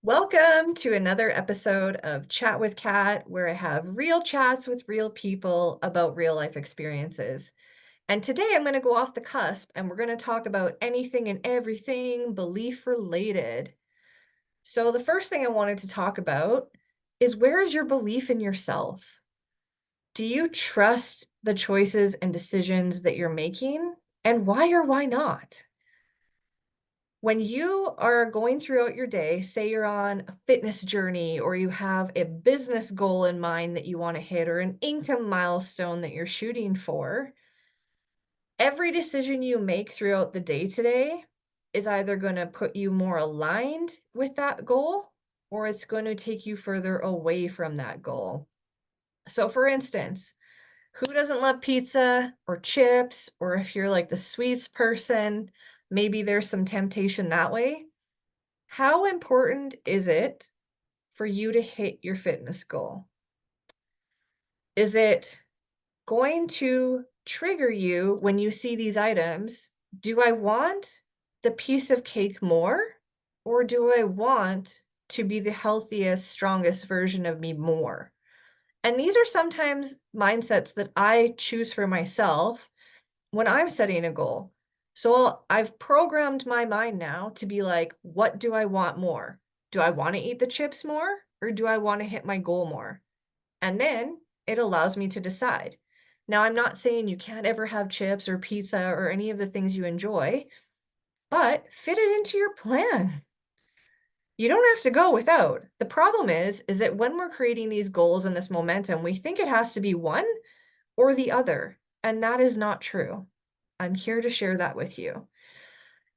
Welcome to another episode of Chat with Kat, where I have real chats with real people about real life experiences. And today I'm going to go off the cusp and we're going to talk about anything and everything belief related. So, the first thing I wanted to talk about is where is your belief in yourself? Do you trust the choices and decisions that you're making? And why or why not? When you are going throughout your day, say you're on a fitness journey or you have a business goal in mind that you want to hit or an income milestone that you're shooting for, every decision you make throughout the day today is either going to put you more aligned with that goal or it's going to take you further away from that goal. So, for instance, who doesn't love pizza or chips? Or if you're like the sweets person, maybe there's some temptation that way. How important is it for you to hit your fitness goal? Is it going to trigger you when you see these items? Do I want the piece of cake more? Or do I want to be the healthiest, strongest version of me more? And these are sometimes mindsets that I choose for myself when I'm setting a goal. So I've programmed my mind now to be like, what do I want more? Do I want to eat the chips more or do I want to hit my goal more? And then it allows me to decide. Now, I'm not saying you can't ever have chips or pizza or any of the things you enjoy, but fit it into your plan. You don't have to go without. The problem is that when we're creating these goals and this momentum, we think it has to be one or the other, and that is not true. I'm here to share that with you.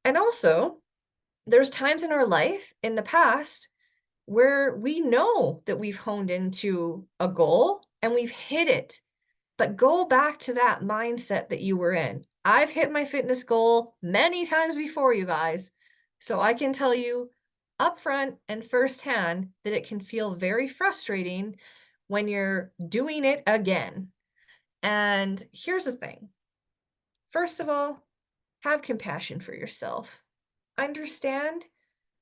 And also, there's times in our life in the past where we know that we've honed into a goal and we've hit it, but go back to that mindset that you were in. I've hit my fitness goal many times before, you guys. So I can tell you upfront and firsthand that it can feel very frustrating when you're doing it again. And here's the thing. First of all, have compassion for yourself. Understand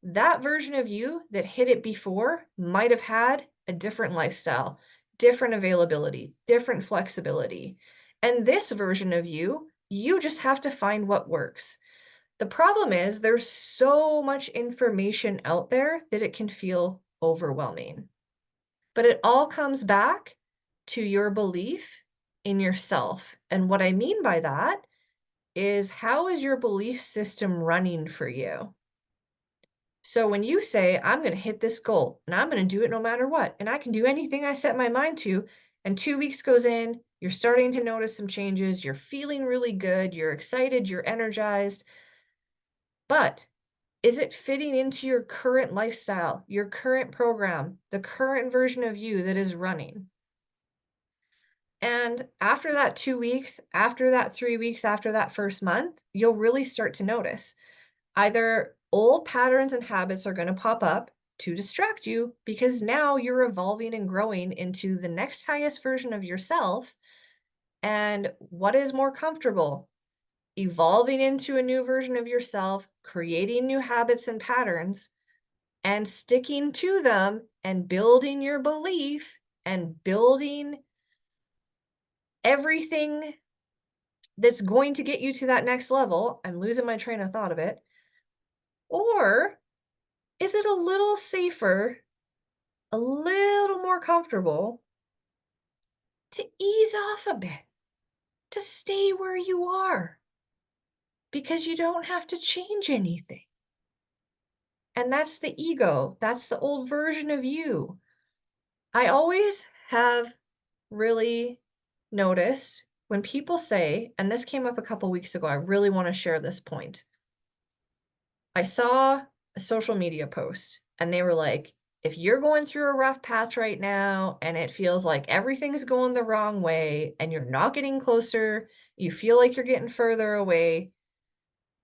that version of you that hit it before might have had a different lifestyle, different availability, different flexibility. And this version of you, you just have to find what works. The problem is there's so much information out there that it can feel overwhelming. But it all comes back to your belief in yourself. And what I mean by that is how is your belief system running for you? So when you say, I'm going to hit this goal and I'm going to do it no matter what, and I can do anything I set my mind to, and 2 weeks goes in, you're starting to notice some changes, you're feeling really good, you're excited, you're energized, but is it fitting into your current lifestyle, your current program, the current version of you that is running? And after that 2 weeks, after that 3 weeks, after that first month, you'll really start to notice either old patterns and habits are going to pop up to distract you because now you're evolving and growing into the next highest version of yourself. And what is more comfortable? Evolving into a new version of yourself, creating new habits and patterns, and sticking to them and building your belief and building everything that's going to get you to that next level. I'm losing my train of thought a bit. Or is it a little safer, a little more comfortable to ease off a bit, to stay where you are because you don't have to change anything? And that's the ego. That's the old version of you. I always have really noticed when people say, and this came up a couple weeks ago, I really want to share this point. I saw a social media post and they were like, if you're going through a rough patch right now and it feels like everything's going the wrong way and you're not getting closer, you feel like you're getting further away,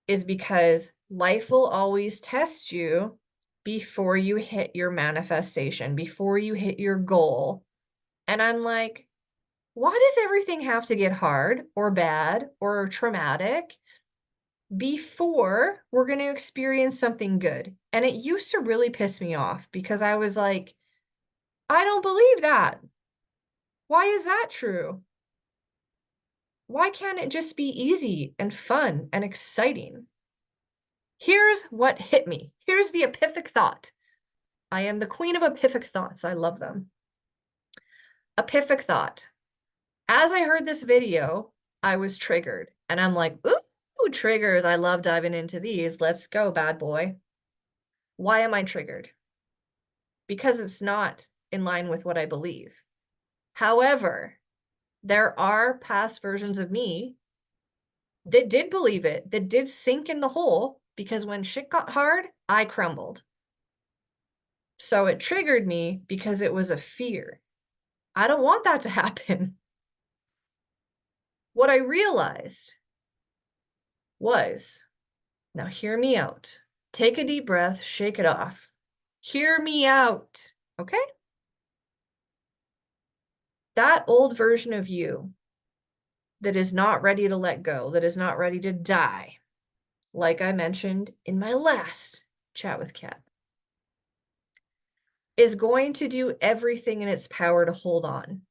is because life will always test you before you hit your manifestation, before you hit your goal. And I'm like, why does everything have to get hard or bad or traumatic before we're going to experience something good. And it used to really piss me off because I was like, I don't believe that. Why is that true? Why can't it just be easy and fun and exciting? Here's what hit me. Here's the epiphanic thought. I am the queen of epiphanic thoughts. I love them. Epiphanic thought. As I heard this video, I was triggered. And I'm like, ooh, triggers. I love diving into these. Let's go, bad boy. Why am I triggered? Because it's not in line with what I believe. However, there are past versions of me that did believe it, that did sink in the hole, because when shit got hard, I crumbled. So it triggered me because it was a fear. I don't want that to happen. What I realized was, now hear me out. Take a deep breath, shake it off. Hear me out, okay? That old version of you that is not ready to let go, that is not ready to die, like I mentioned in my last chat with Kat, is going to do everything in its power to hold on,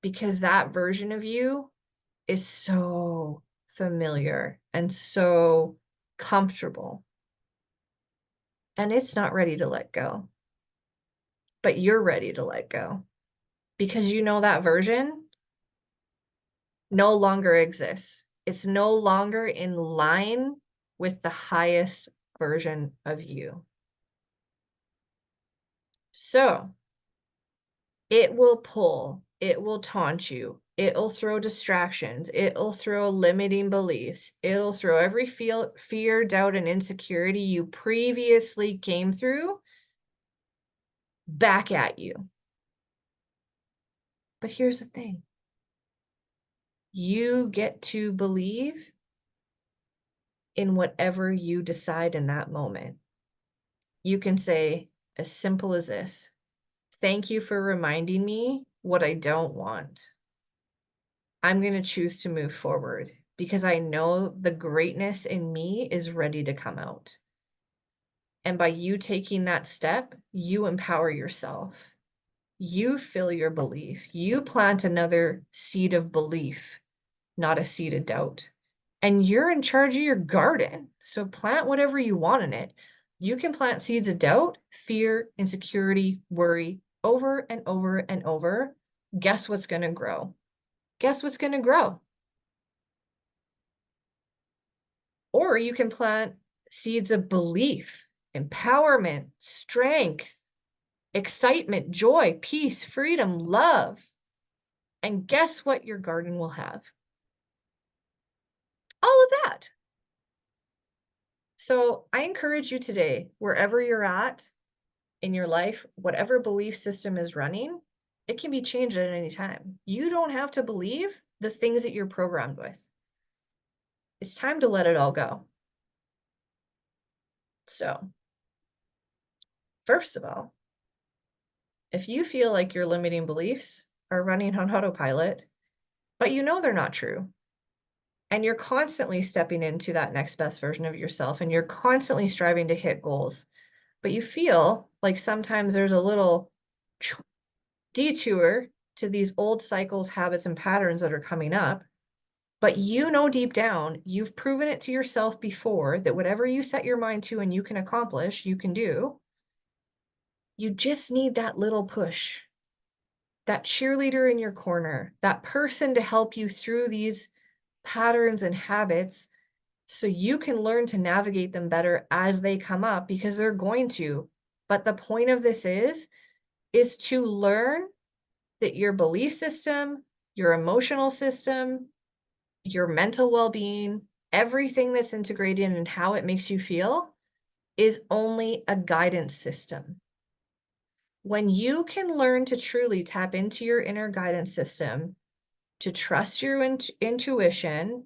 because that version of you is so familiar and so comfortable, and it's not ready to let go. But you're ready to let go because you know that version no longer exists. It's no longer in line with the highest version of you. So it will pull, it will taunt you, it'll throw distractions, it'll throw limiting beliefs, it'll throw every fear, doubt, and insecurity you previously came through back at you. But here's the thing. You get to believe in whatever you decide in that moment. You can say, as simple as this, thank you for reminding me what I don't want. I'm going to choose to move forward because I know the greatness in me is ready to come out. And by you taking that step, you empower yourself. You fill your belief. You plant another seed of belief, not a seed of doubt. And you're in charge of your garden. So plant whatever you want in it. You can plant seeds of doubt, fear, insecurity, worry over and over and over. Guess what's going to grow? Guess what's going to grow? Or you can plant seeds of belief, empowerment, strength, excitement, joy, peace, freedom, love. And guess what your garden will have? All of that. So I encourage you today, wherever you're at in your life, whatever belief system is running, it can be changed at any time. You don't have to believe the things that you're programmed with. It's time to let it all go. So, first of all, if you feel like your limiting beliefs are running on autopilot, but you know they're not true, and you're constantly stepping into that next best version of yourself, and you're constantly striving to hit goals, but you feel like sometimes there's a little detour to these old cycles, habits, and patterns that are coming up, but you know deep down, you've proven it to yourself before that whatever you set your mind to and you can accomplish, you can do. You just need that little push, that cheerleader in your corner, that person to help you through these patterns and habits so you can learn to navigate them better as they come up, because they're going to. But the point of this is to learn that your belief system, your emotional system, your mental well-being, everything that's integrated and how it makes you feel is only a guidance system. When you can learn to truly tap into your inner guidance system, to trust your intuition,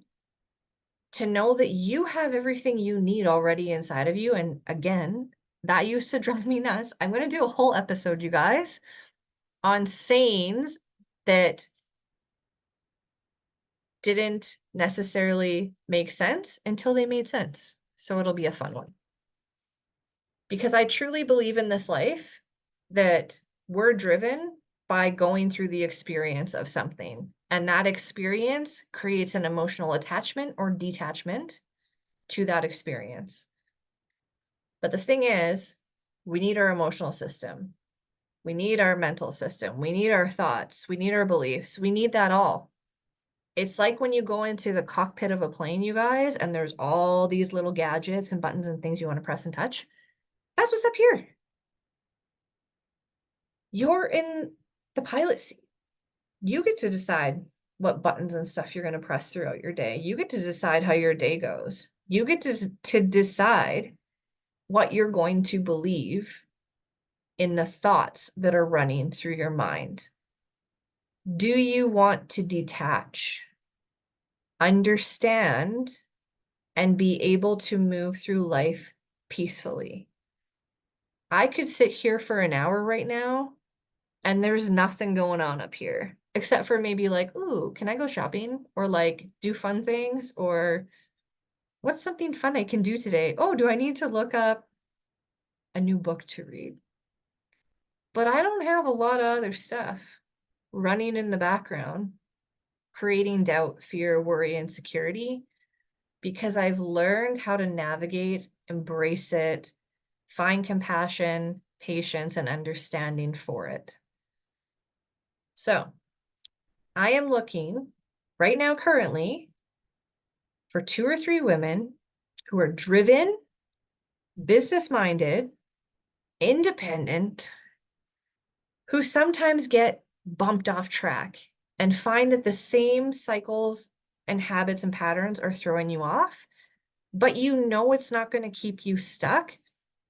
to know that you have everything you need already inside of you. And again, that used to drive me nuts. I'm going to do a whole episode, you guys, on sayings that didn't necessarily make sense until they made sense. So it'll be a fun one. Because I truly believe in this life that we're driven by going through the experience of something. And that experience creates an emotional attachment or detachment to that experience. But the thing is, we need our emotional system. We need our mental system. We need our thoughts. We need our beliefs. We need that all. It's like when you go into the cockpit of a plane, you guys, and there's all these little gadgets and buttons and things you want to press and touch. That's what's up here. You're in the pilot seat. You get to decide what buttons and stuff you're going to press throughout your day. You get to decide how your day goes. You get to decide what you're going to believe in the thoughts that are running through your mind. Do you want to detach, understand, and be able to move through life peacefully? I could sit here for an hour right now and there's nothing going on up here except for maybe like, ooh, can I go shopping or like do fun things or what's something fun I can do today? Oh, do I need to look up a new book to read? But I don't have a lot of other stuff running in the background, creating doubt, fear, worry, insecurity, because I've learned how to navigate, embrace it, find compassion, patience, and understanding for it. So I am looking right now, currently, for 2 or 3 women who are driven, business-minded, independent, who sometimes get bumped off track and find that the same cycles and habits and patterns are throwing you off, but you know it's not going to keep you stuck.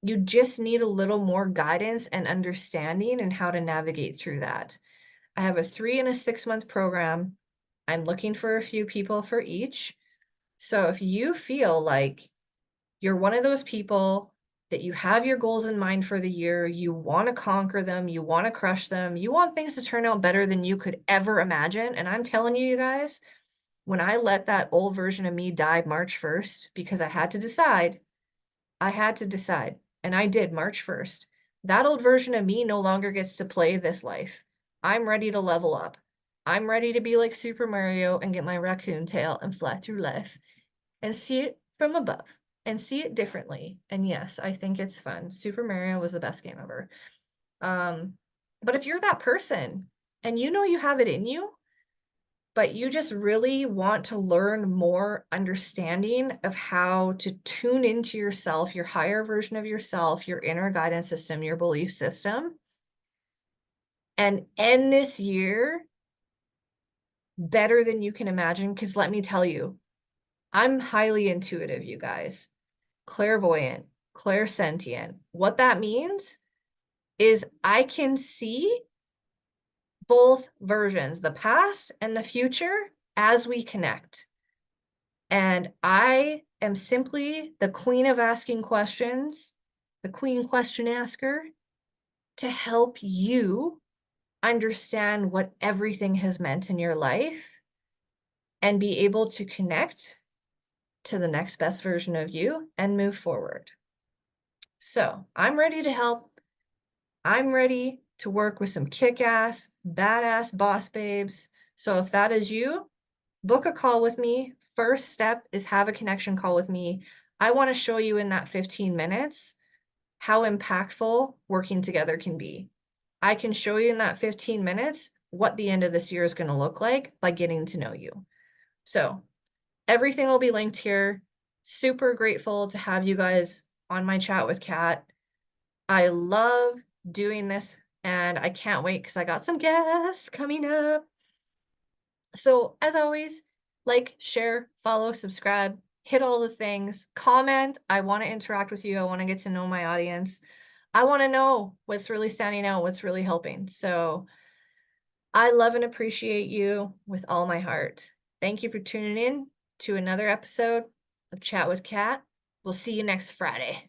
You just need a little more guidance and understanding and how to navigate through that. I have a 3 and a 6-month program. I'm looking for a few people for each. So if you feel like you're one of those people that you have your goals in mind for the year, you want to conquer them, you want to crush them, you want things to turn out better than you could ever imagine. And I'm telling you, you guys, when I let that old version of me die March 1st, because I had to decide, and I did March 1st. That old version of me no longer gets to play this life. I'm ready to level up. I'm ready to be like Super Mario and get my raccoon tail and fly through life and see it from above and see it differently. And yes, I think it's fun. Super Mario was the best game ever. But if you're that person and you know you have it in you, but you just really want to learn more understanding of how to tune into yourself, your higher version of yourself, your inner guidance system, your belief system, and end this year better than you can imagine. Because let me tell you, I'm highly intuitive, you guys. Clairvoyant, clairsentient. What that means is I can see both versions, the past and the future, as we connect. And I am simply the queen of asking questions, the queen question asker, to help you understand what everything has meant in your life and be able to connect to the next best version of you and move forward. So I'm ready to help. I'm ready to work with some kick-ass, badass boss babes. So if that is you, book a call with me. First step is have a connection call with me. I want to show you in that 15 minutes how impactful working together can be. I can show you in that 15 minutes what the end of this year is going to look like by getting to know you. So everything will be linked here. Super grateful to have you guys on my chat with Kat. I love doing this and I can't wait because I got some guests coming up. So as always, like, share, follow, subscribe, hit all the things, comment. I want to interact with you. I want to get to know my audience. I want to know what's really standing out, what's really helping. So I love and appreciate you with all my heart. Thank you for tuning in to another episode of Chat with Kat. We'll see you next Friday.